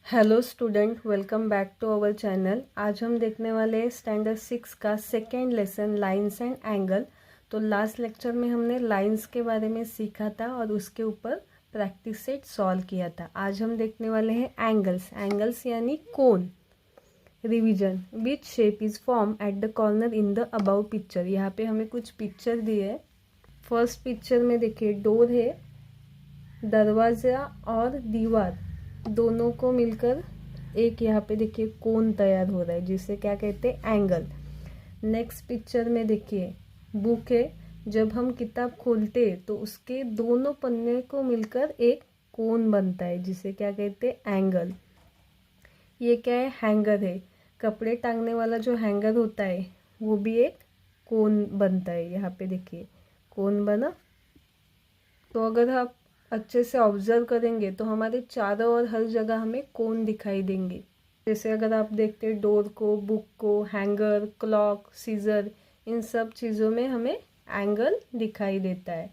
Hello student, welcome back to our channel. आज हम देखने वाले हैं स्टैंडर्ड 6 का second lesson lines and angle. तो लास्ट लेक्चर में हमने लाइंस के बारे में सीखा था और उसके ऊपर प्रैक्टिस सेट सॉल्व किया था। आज हम देखने वाले हैं एंगल्स। एंगल्स यानी कोण। Revision, which shape is form at the corner in the above picture. यहाँ पे हमें कुछ पिक्चर दिए है। फर्स्ट पिक्चर में देखिए डोर है, दरवाज़ा और दीवार दोनों को मिलकर एक यहाँ पे देखिए कोण तैयार हो रहा है, जिसे क्या कहते हैं, एंगल। नेक्स्ट पिक्चर में देखिए बुक है। जब हम किताब खोलते हैं तो उसके दोनों पन्ने को मिलकर एक कोण बनता है, जिसे क्या कहते हैं, एंगल। ये क्या है, हैंगर है। कपड़े टांगने वाला जो हैंगर होता है वो भी एक कोण बनता है। यहाँ पे देखिए कोण बना। तो अगर आप अच्छे से ऑब्जर्व करेंगे तो हमारे चारों ओर हर जगह हमें कोण दिखाई देंगे। जैसे अगर आप देखते हैं डोर को, बुक को, हैंगर, क्लॉक, सीजर, इन सब चीज़ों में हमें एंगल दिखाई देता है।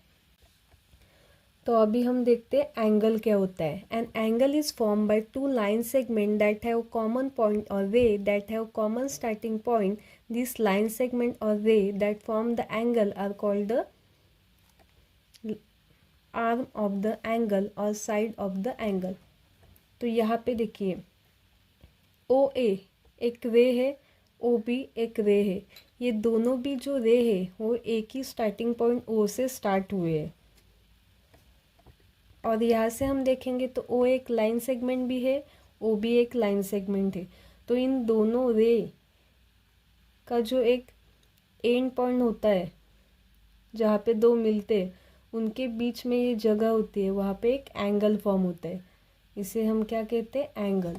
तो अभी हम देखते हैं एंगल क्या होता है। An angle is form by two line segment that have common point और ray that have common starting point. This line segment और ray that form the angle are called the arm of the angle और side of the angle. तो यहाँ पे देखिए ओ ए एक रे है, ओ बी एक रे है। ये दोनों भी जो रे है वो एक ही स्टार्टिंग पॉइंट ओ से स्टार्ट हुए हैं। और यहाँ से हम देखेंगे तो ओ एक लाइन सेगमेंट भी है, ओ भी एक लाइन सेगमेंट है। तो इन दोनों रे का जो एक एंड पॉइंट होता है जहाँ पे दो मिलते हैं, उनके बीच में ये जगह होती है, वहाँ पे एक एंगल फॉर्म होता है। इसे हम क्या कहते हैं, एंगल।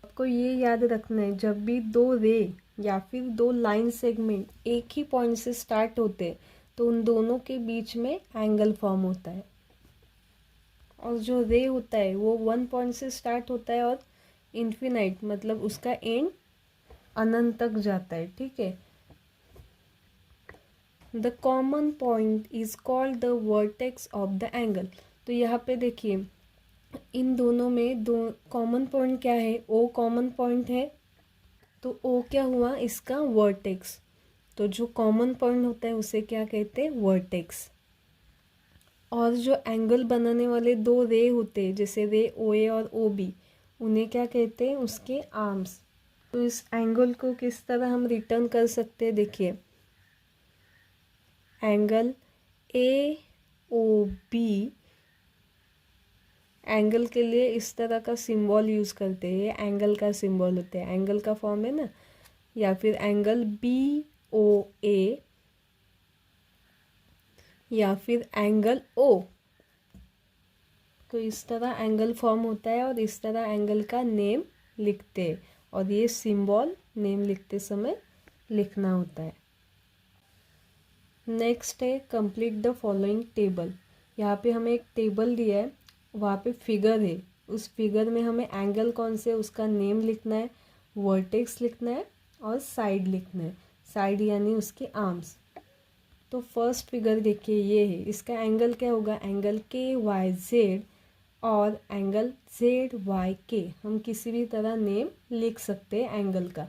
आपको ये याद रखना है, जब भी दो रे या फिर दो लाइन सेगमेंट एक ही पॉइंट से स्टार्ट होते हैं तो उन दोनों के बीच में एंगल फॉर्म होता है। और जो रे होता है वो वन पॉइंट से स्टार्ट होता है और इन्फिनाइट मतलब उसका एंड अनंत तक जाता है। ठीक है। The common point is called the vertex of the angle. तो यहाँ पे देखिए इन दोनों में दो कॉमन पॉइंट क्या है, ओ कॉमन पॉइंट है। तो ओ क्या हुआ, इसका वर्टेक्स। तो जो कॉमन पॉइंट होता है उसे क्या कहते हैं, वर्टेक्स। और जो एंगल बनाने वाले दो रे होते हैं, जैसे रे ओ ए और ओ बी, उन्हें क्या कहते हैं, उसके आर्म्स। तो इस एंगल को किस तरह हम रिटर्न कर सकते हैं, देखिए angle A O B, angle के लिए इस तरह का सिंबल यूज़ करते हैं। ये एंगल का सिंबल होता है, एंगल का फॉर्म है ना। या फिर एंगल बी ओ ए, या फिर एंगल ओ। तो इस तरह एंगल फॉर्म होता है और इस तरह एंगल का नेम लिखते हैं। और ये सिंबल नेम लिखते समय लिखना होता है। नेक्स्ट है कंप्लीट द फॉलोइंग टेबल। यहाँ पे हमें एक टेबल दिया है, वहाँ पे फिगर है। उस फिगर में हमें एंगल कौन से, उसका नेम लिखना है, वर्टेक्स लिखना है और साइड लिखना है। साइड यानी उसके आर्म्स। तो फर्स्ट फिगर देखिए ये है, इसका एंगल क्या होगा, एंगल के वाई जेड और एंगल जेड वाई के। हम किसी भी तरह नेम लिख सकते हैं एंगल का।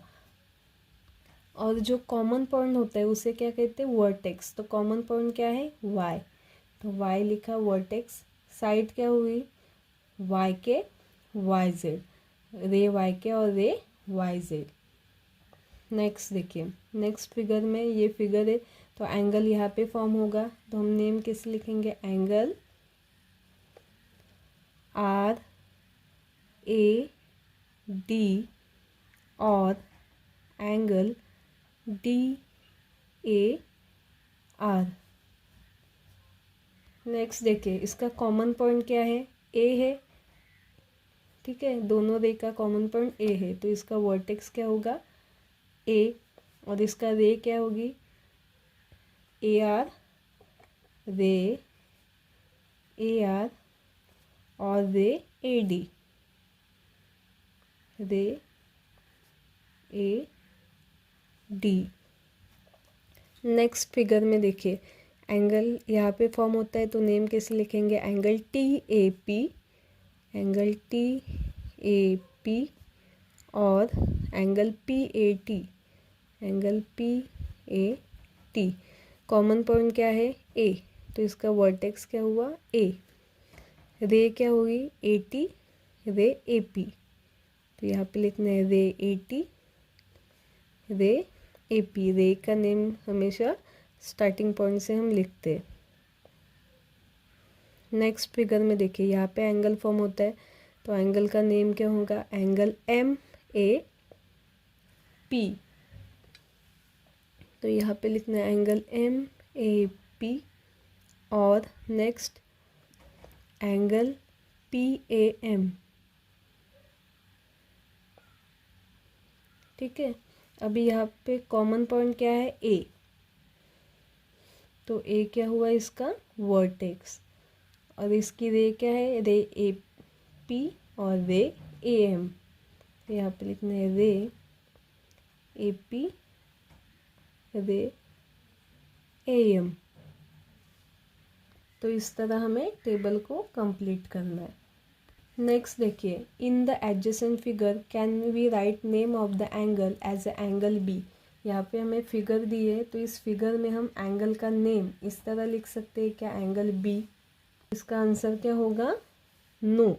और जो कॉमन पॉइंट होता है उसे क्या कहते हैं, वर्टेक्स। तो कॉमन पॉइंट क्या है, वाई। तो वाई लिखा, वर्टेक्स। साइड क्या हुई, वाई के वाई जेड, रे वाई के और रे वाई जेड। नेक्स्ट देखिए, नेक्स्ट फिगर में ये फिगर है, तो एंगल यहाँ पे फॉर्म होगा। तो हम नेम कैसे लिखेंगे, एंगल आर ए डी और angle D A R. Next देखिए, इसका कॉमन पॉइंट क्या है, ए है। ठीक है, दोनों रे का कॉमन पॉइंट ए है, तो इसका वर्टेक्स क्या होगा, ए। और इसका रे क्या होगी, ए आर, रे ए आर और रे ए डी, रे ए डी। नेक्स्ट फिगर में देखिए एंगल यहाँ पे फॉर्म होता है, तो नेम कैसे लिखेंगे, angle T A P, angle T A P और angle P A T, angle P A T. Common point क्या है? ए, तो इसका वर्टेक्स क्या हुआ? ए। रे क्या होगी? ए टी, रे ए पी। तो यहाँ पे लिखना है रे ए टी, रे ए पी। रे का नेम हमेशा स्टार्टिंग पॉइंट से हम लिखते हैं। नेक्स्ट फिगर में देखिए, यहाँ पे एंगल फॉर्म होता है, तो एंगल का नेम क्या होगा? Angle M A P. तो यहाँ पे लिखना है एंगल एम ए पी और next angle P A M. ठीक है, अभी यहाँ पे कॉमन पॉइंट क्या है? ए, तो ए क्या हुआ? इसका वर्टेक्स। और इसकी रे क्या है? रे ए पी और रे ए एम। तो यहाँ पे लिखना है रे ए पी, रे ए एम। तो इस तरह हमें टेबल को कंप्लीट करना है। नेक्स्ट देखिए, in the adjacent figure can we write name of the angle as a angle B. यहाँ पे हमें फिगर दी है, तो इस फिगर में हम एंगल का नेम इस तरह लिख सकते हैं क्या? Angle B. इसका आंसर क्या होगा? No.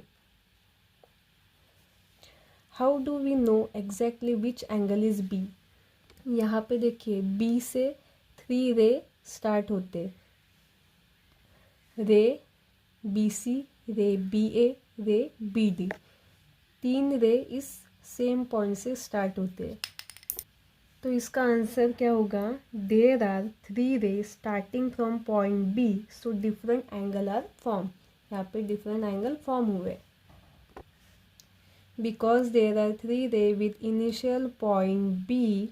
How do we know exactly which angle is B? यहाँ पे देखिए, बी से 3 रे स्टार्ट होते, रे बी सी, रे बी ए, रे बी डी। 3 रे इस सेम पॉइंट से स्टार्ट होते हैं। तो इसका आंसर क्या होगा? There are 3 ray starting from point B, so different angle are form. यहाँ पे डिफरेंट एंगल फॉर्म हुए। Because there are 3 ray with initial point B,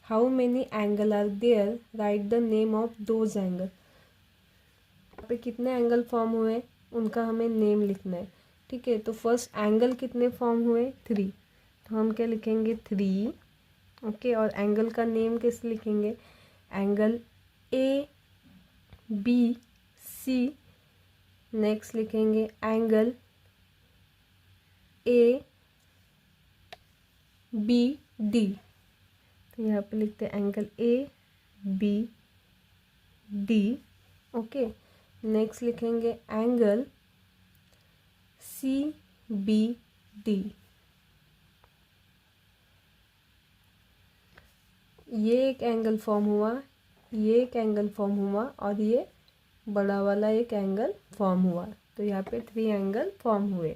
how many angle are there? Write the name of those angle. यहाँ पे कितने angle form हुए, उनका हमें name लिखना है। ठीक है, तो फर्स्ट एंगल कितने फॉर्म हुए? 3, तो हम क्या लिखेंगे? 3। ओके, और एंगल का नेम कैसे लिखेंगे? Angle A B C. Next लिखेंगे एंगल ए बी डी। तो यहाँ पे लिखते हैं angle A B D. Okay, next लिखेंगे एंगल सी बी डी। ये एक एंगल फॉर्म हुआ, ये एक एंगल फॉर्म हुआ और ये बड़ा वाला एक एंगल फॉर्म हुआ। तो यहाँ पे 3 एंगल फॉर्म हुए।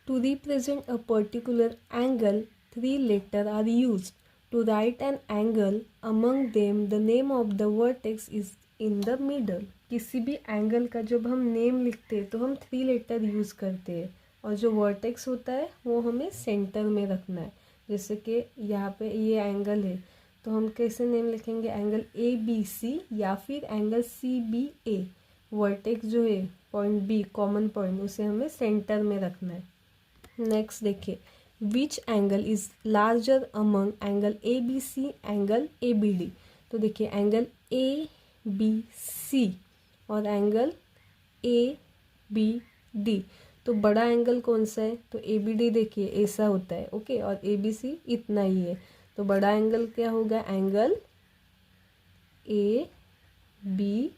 To represent a particular angle 3 letter are used to write an angle, among them the name of the vertex is in the middle. किसी भी एंगल का जब हम नेम लिखते हैं तो हम 3 लेटर यूज़ करते हैं और जो वर्टेक्स होता है वो हमें सेंटर में रखना है। जैसे कि यहाँ पे ये एंगल है, तो हम कैसे नेम लिखेंगे? एंगल ए बी सी या फिर एंगल सी बी ए। वर्टेक्स जो है पॉइंट बी, कॉमन पॉइंट, उसे हमें सेंटर में रखना है। नेक्स्ट देखिए, which angle is larger among angle A B C, angle A B D. तो देखिए एंगल ए बी सी और एंगल ए बी डी, तो बड़ा एंगल कौन सा है? तो ए बी डी देखिए ऐसा होता है। ओके, और ए बी सी इतना ही है, तो बड़ा एंगल क्या होगा? Angle A B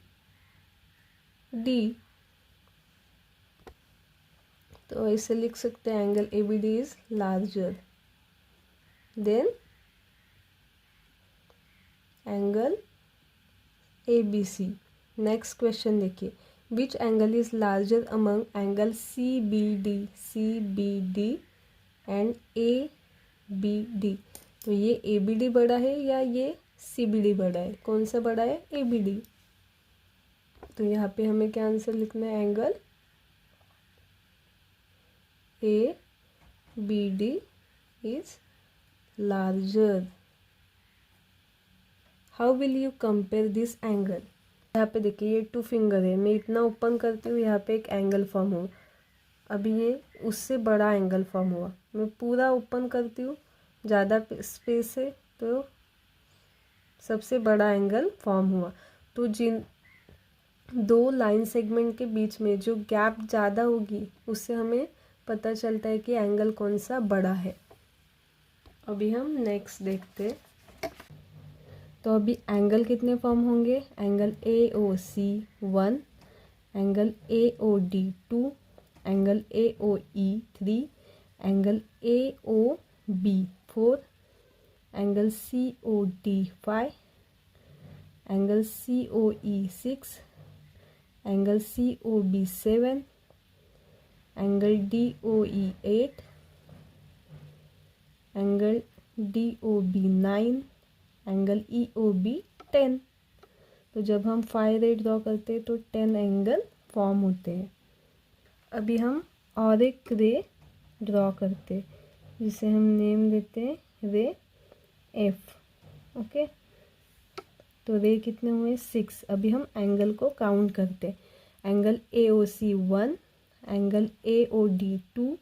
D. तो ऐसे लिख सकते हैं angle A B D is larger than angle A B C. Next question देखिए, which angle is larger among angle C B D and A B D. तो ये ए बी डी बड़ा है या ये सी बी डी बड़ा है? कौन सा बड़ा है? A B D. तो यहाँ पे हमें क्या आंसर लिखना है? Angle A B D is larger. How will you compare this angle? यहाँ पे देखिए ये 2 फिंगर है, मैं इतना ओपन करती हूँ, यहाँ पे एक एंगल फॉर्म हुआ। अभी ये उससे बड़ा एंगल फॉर्म हुआ, मैं पूरा ओपन करती हूँ, ज़्यादा स्पेस है तो सबसे बड़ा एंगल फॉर्म हुआ। तो जिन 2 लाइन सेगमेंट के बीच में जो गैप ज़्यादा होगी उससे हमें पता चलता है कि एंगल कौन सा बड़ा है। अभी हम नेक्स्ट देखते हैं। तो अभी एंगल कितने फॉर्म होंगे, angle AOC 1, angle AOD 2, angle AOE 3, angle AOB 4, angle COD 5, angle COE 6, angle COB 7, angle DOE 8, angle DOB 9, angle EOB 10। तो जब हम 5 रे ड्रॉ करते हैं तो 10 एंगल फॉर्म होते हैं। अभी हम और एक रे ड्रॉ करते हैं जिसे हम नेम देते हैं रे F। ओके, तो रे कितने हुए 6। अभी हम एंगल को काउंट करते हैं। Angle AOC 1, angle AOD 2,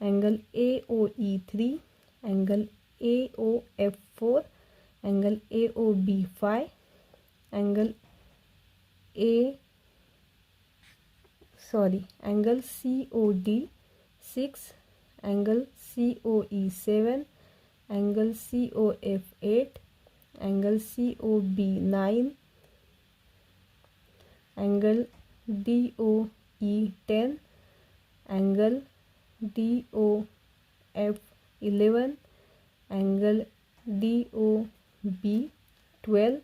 angle AOE 3, angle AOF 4, angle AOB 5, angle angle COD 6, angle COE 7, angle COF 8, angle COB 9, angle DOE 10, angle DOF 11, angle DOB 12,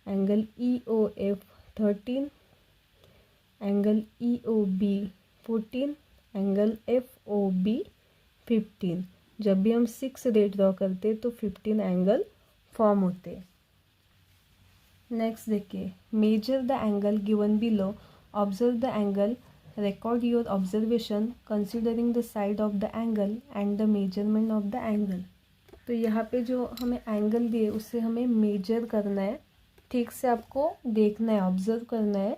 angle EOF 13, angle EOB 14, angle FOB 15। जब भी हम 6 ray draw करते तो 15 angle form होते। Next देखिए, measure the angle given below, observe the angle, record your observation considering the side of the angle and the measurement of the angle. तो यहाँ पे जो हमें एंगल दिए उससे हमें मेजर करना है, ठीक से आपको देखना है, ऑब्जर्व करना है।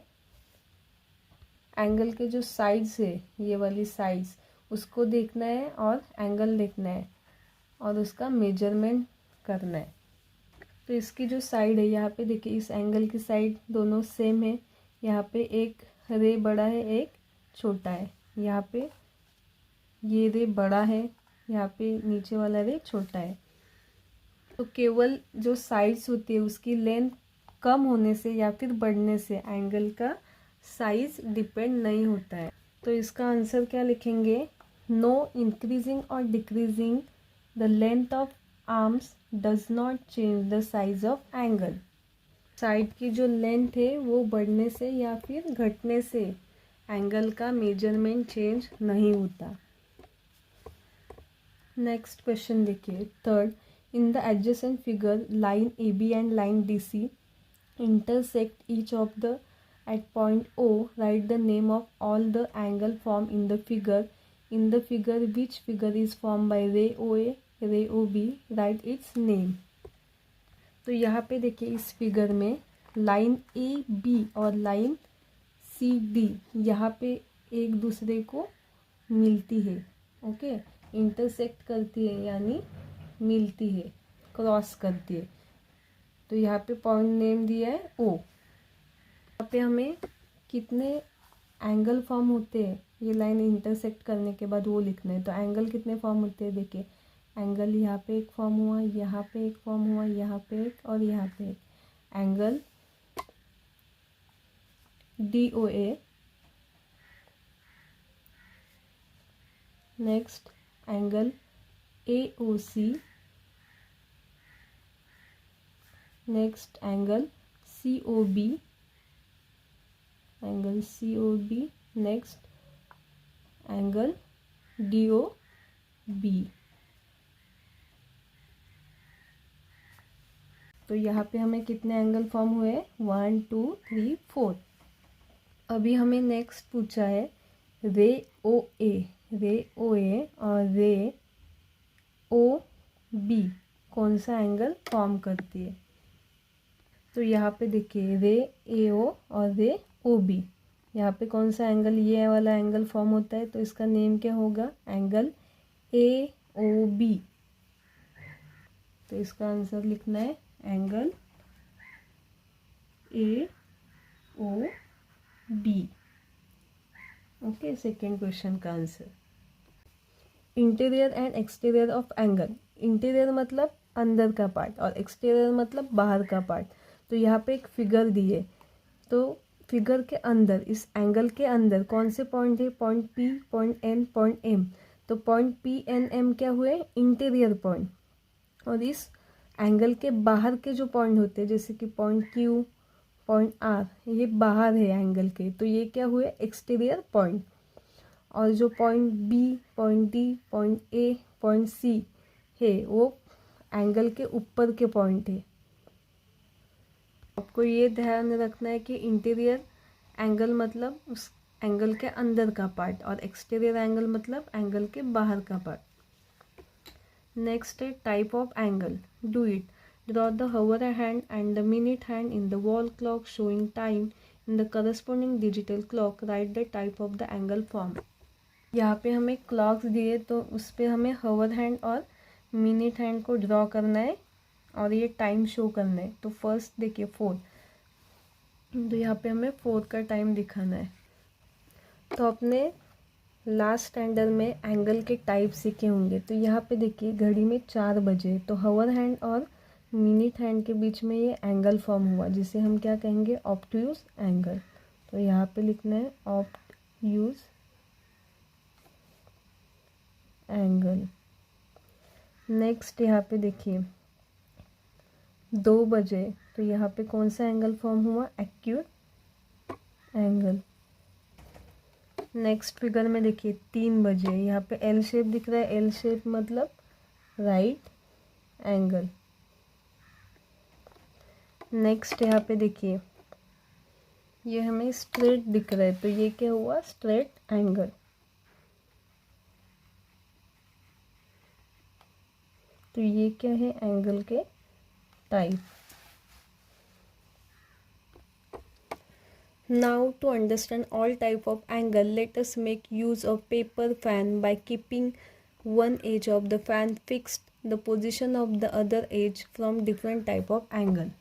एंगल के जो साइड्स है, ये वाली साइड्स, उसको देखना है और एंगल देखना है और उसका मेजरमेंट करना है। तो इसकी जो साइड है, यहाँ पे देखिए इस एंगल की साइड दोनों सेम है। यहाँ पे एक रे बड़ा है, एक छोटा है। यहाँ पे ये रे बड़ा है, यहाँ पे नीचे वाला रे छोटा है। तो केवल जो साइड्स होती है उसकी लेंथ कम होने से या फिर बढ़ने से एंगल का साइज डिपेंड नहीं होता है। तो इसका आंसर क्या लिखेंगे, नो इंक्रीजिंग और decreasing the length of arms does not change the size of angle. Side की जो लेंथ है वो बढ़ने से या फिर घटने से एंगल का मेजरमेंट चेंज नहीं होता। नेक्स्ट क्वेश्चन देखिए, third, in the adjacent figure line AB and line DC intersect each of the at point O, write the name of all the angle formed in the figure. In the figure, which figure is formed by ray OA, ray OB, write its name. तो यहाँ पे देखिए इस figure में line AB और line CD यहाँ पे एक दूसरे को मिलती है। ओके, इंटरसेक्ट करती है यानी मिलती है, क्रॉस करती है। तो यहाँ पे पॉइंट नेम दिया है O। यहाँ पे हमें कितने एंगल फॉर्म होते हैं ये लाइन इंटरसेक्ट करने के बाद वो लिखना है। तो एंगल कितने फॉर्म होते हैं, देखिए एंगल यहाँ पे एक फॉर्म हुआ, यहाँ पे एक फॉर्म हुआ, यहाँ पे एक और यहाँ पे एक। Angle DOA, next angle AOC, next angle COB, angle COB, next angle DOB। तो यहाँ पे हमें कितने एंगल फॉर्म हुए, 1 2 3 4। अभी हमें नेक्स्ट पूछा है रे OA, रे OA और रे OB कौन सा एंगल फॉर्म करती है। तो यहाँ पे देखिए रे AO और रे OB, यहाँ पे कौन सा एंगल, ये वाला एंगल फॉर्म होता है। तो इसका नेम क्या होगा, एंगल AOB। तो इसका आंसर लिखना है angle AOB। Okay, second question का answer. Interior and exterior of angle. Interior मतलब अंदर का पार्ट और एक्सटीरियर मतलब बाहर का पार्ट। तो यहाँ पे एक फिगर दी है, तो फिगर के अंदर, इस एंगल के अंदर कौन से पॉइंट है? Point P, point N, point M. तो पॉइंट पी एन एम क्या हुए? Interior point. और इस एंगल के बाहर के जो पॉइंट होते हैं जैसे कि पॉइंट क्यू, पॉइंट आर, ये बाहर है एंगल के, तो ये क्या हुए? Exterior point. और जो point B, point D, point A, point C है वो एंगल के ऊपर के पॉइंट है। आपको ये ध्यान रखना है कि इंटीरियर एंगल मतलब उस एंगल के अंदर का पार्ट और एक्सटीरियर एंगल मतलब एंगल के बाहर का पार्ट। नेक्स्ट है type of angle. Do it. Draw the hour hand and the minute hand in the wall clock showing time in the corresponding digital clock. Write the type of the angle formed. यहाँ पे हमें clocks दिए तो उस पर हमें हावर hand और minute hand को ड्रॉ करना है और ये टाइम शो करना है। तो फर्स्ट देखिए 4, तो यहाँ पे हमें 4 का टाइम दिखाना है। तो अपने लास्ट स्टैंडर्ड में एंगल के टाइप सीखे होंगे। तो यहाँ पे देखिए घड़ी में 4 बजे, तो हावर हैंड और मिनट हैंड के बीच में ये एंगल फॉर्म हुआ जिसे हम क्या कहेंगे? Obtuse angle. तो यहाँ पे लिखना है ऑब्ट्यूज एंगल। नेक्स्ट यहाँ पे देखिए 2 बजे, तो यहाँ पे कौन सा एंगल फॉर्म हुआ? Acute angle. नेक्स्ट फिगर में देखिए 3 बजे, यहाँ पे एल शेप दिख रहा है। एल शेप मतलब राइट एंगल। नेक्स्ट यहाँ पे देखिए ये हमें स्ट्रेट दिख रहा है, तो ये क्या हुआ? Straight angle. तो ये क्या है? एंगल के type. Now to understand all type of angle, let us make use of paper fan by keeping one edge of the fan fixed, the position of the other edge from different type of angle.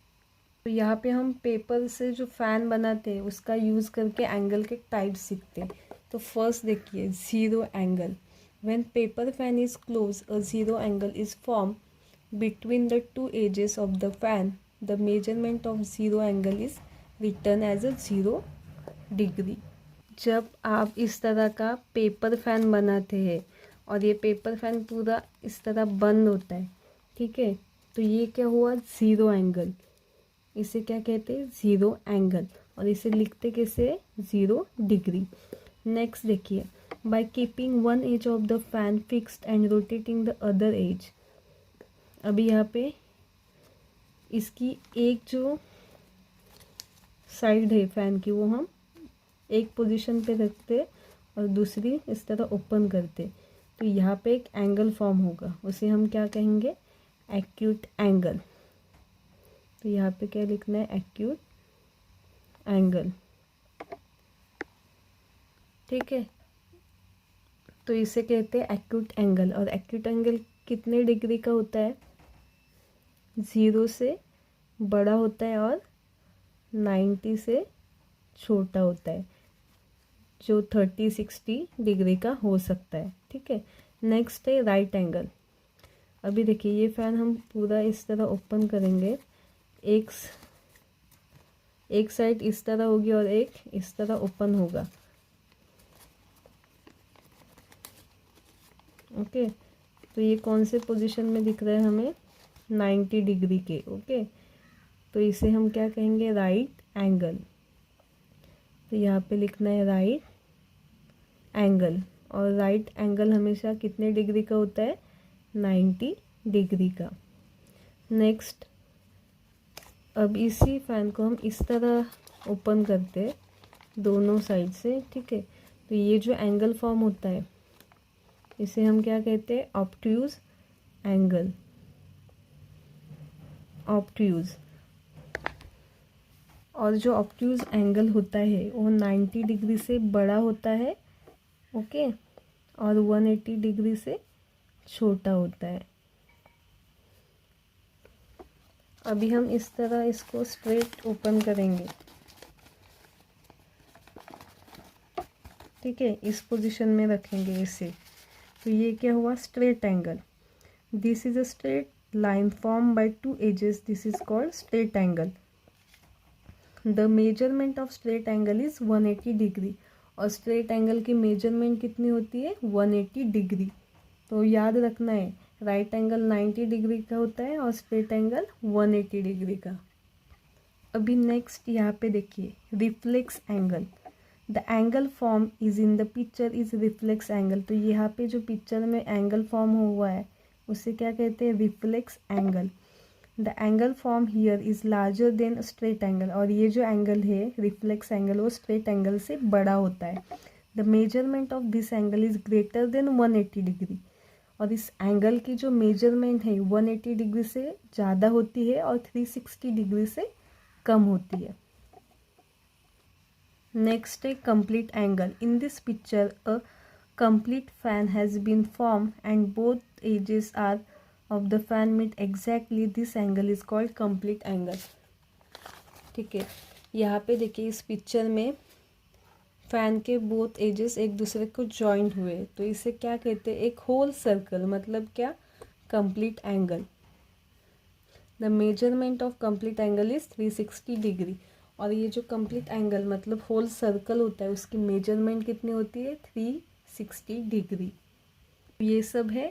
तो यहाँ पे हम paper से जो fan बनाते हैं उसका use करके एंगल के टाइप सीखते हैं। तो फर्स्ट देखिए zero angle. When paper fan is closed, a zero angle is formed between the two edges of the fan. The measurement of zero angle is written as a 0 degree. जब आप इस तरह का paper fan बनाते हैं और ये paper fan पूरा इस तरह बंद होता है, ठीक है, तो ये क्या हुआ? Zero angle. इसे क्या कहते हैं? Zero angle. और इसे लिखते कैसे? 0 डिग्री। नेक्स्ट देखिए by keeping one edge of the fan fixed and rotating the other edge. अभी यहाँ पे इसकी एक जो साइड है फैन की वो हम एक पोजीशन पे रखते और दूसरी इस तरह ओपन करते, तो यहाँ पे एक एंगल फॉर्म होगा, उसे हम क्या कहेंगे? Acute angle. तो यहाँ पे क्या लिखना है? Acute angle. ठीक है, तो इसे कहते हैं एक्यूट एंगल। और एक्यूट एंगल कितने डिग्री का होता है? 0 से बड़ा होता है और 90 से छोटा होता है, जो 30-60 डिग्री का हो सकता है। ठीक है, नेक्स्ट है राइट एंगल। अभी देखिए ये फ़ैन हम पूरा इस तरह ओपन करेंगे, एक साइड इस तरह होगी और एक इस तरह ओपन होगा। ओके, तो ये कौन से पोजीशन में दिख रहा है हमें? 90 डिग्री के। ओके, तो इसे हम क्या कहेंगे? Right angle. तो यहाँ पे लिखना है राइट एंगल। और राइट एंगल हमेशा कितने डिग्री का होता है? 90 डिग्री का। नेक्स्ट, अब इसी फैन को हम इस तरह ओपन करते हैं दोनों साइड से। ठीक है, तो ये जो एंगल फॉर्म होता है इसे हम क्या कहते हैं? Obtuse angle. ऑब्ट्यूज। और जो ऑब्ट्यूज एंगल होता है वो 90 डिग्री से बड़ा होता है, ओके, और 180 डिग्री से छोटा होता है। अभी हम इस तरह इसको स्ट्रेट ओपन करेंगे। ठीक है, इस पोजीशन में रखेंगे इसे। तो ये क्या हुआ, straight angle. This is a straight line form by two edges, this is called straight angle. The measurement of straight angle is 180 degree. और स्ट्रेट एंगल की मेजरमेंट कितनी होती है, 180 डिग्री। तो याद रखना है, राइट एंगल 90 डिग्री का होता है और स्ट्रेट एंगल 180 डिग्री का। अभी नेक्स्ट यहाँ पे देखिए, reflex angle. The angle form is in the picture is reflex angle. तो यहाँ पे जो पिक्चर में एंगल फॉर्म हुआ है उसे क्या कहते हैं, reflex angle. The angle form here is larger then straight angle. और ये जो एंगल है रिफ्लेक्स एंगल वो स्ट्रेट एंगल से बड़ा होता है। The measurement of this angle is greater than 180 degree. और इस एंगल की जो मेजरमेंट है 180 डिग्री से ज़्यादा होती है और 360 डिग्री से कम होती है। नेक्स्ट है complete angle. In this picture a complete fan has been form and both edges are of the fan meet exactly, this angle is called complete angle. ठीक है, यहाँ पे देखिए इस पिक्चर में फैन के बोथ एजेस एक दूसरे को जॉइंट हुए, तो इसे क्या कहते हैं, एक होल सर्कल, मतलब क्या, complete angle. The measurement of complete angle is 360 degree. और ये जो कंप्लीट एंगल मतलब होल सर्कल होता है उसकी मेजरमेंट कितनी होती है, 360 डिग्री। ये सब है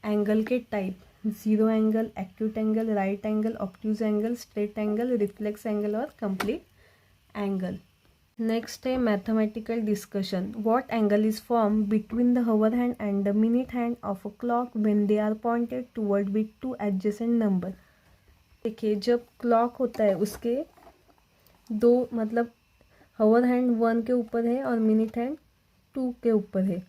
एंगल के type, zero angle, acute angle, right angle, obtuse angle, straight angle, reflex angle और कंप्लीट एंगल। नेक्स्ट है mathematical discussion. What angle is form between the hour hand and the minute hand of a clock when they are pointed toward with two adjacent number. देखिए जब clock होता है उसके दो मतलब हवर hand 1 के ऊपर है और मिनट हैंड 2 के ऊपर है,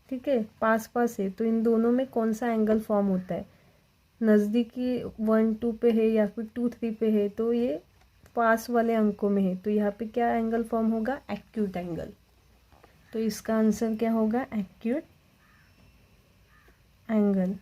ठीक है, पास पास है, तो इन दोनों में कौन सा एंगल फॉर्म होता है, नज़दीकी 1 2 पे है या फिर 2 3 पे है, तो ये पास वाले अंकों में है, तो यहाँ पे क्या एंगल फॉर्म होगा, एक्यूट एंगल। तो इसका आंसर क्या होगा, एक्यूट एंगल।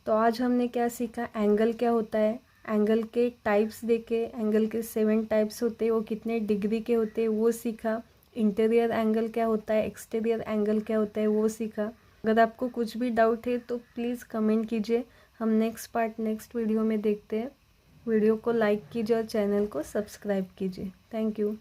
तो आज हमने क्या सीखा, एंगल क्या होता है, एंगल के टाइप्स देखे, एंगल के 7 टाइप्स होते हैं, वो कितने डिग्री के होते हैं वो सीखा। इंटीरियर एंगल क्या होता है, एक्सटीरियर एंगल क्या होता है वो सीखा। अगर आपको कुछ भी डाउट है तो प्लीज़ कमेंट कीजिए, हम नेक्स्ट पार्ट नेक्स्ट वीडियो में देखते हैं। वीडियो को लाइक कीजिए और चैनल को सब्सक्राइब कीजिए। Thank you.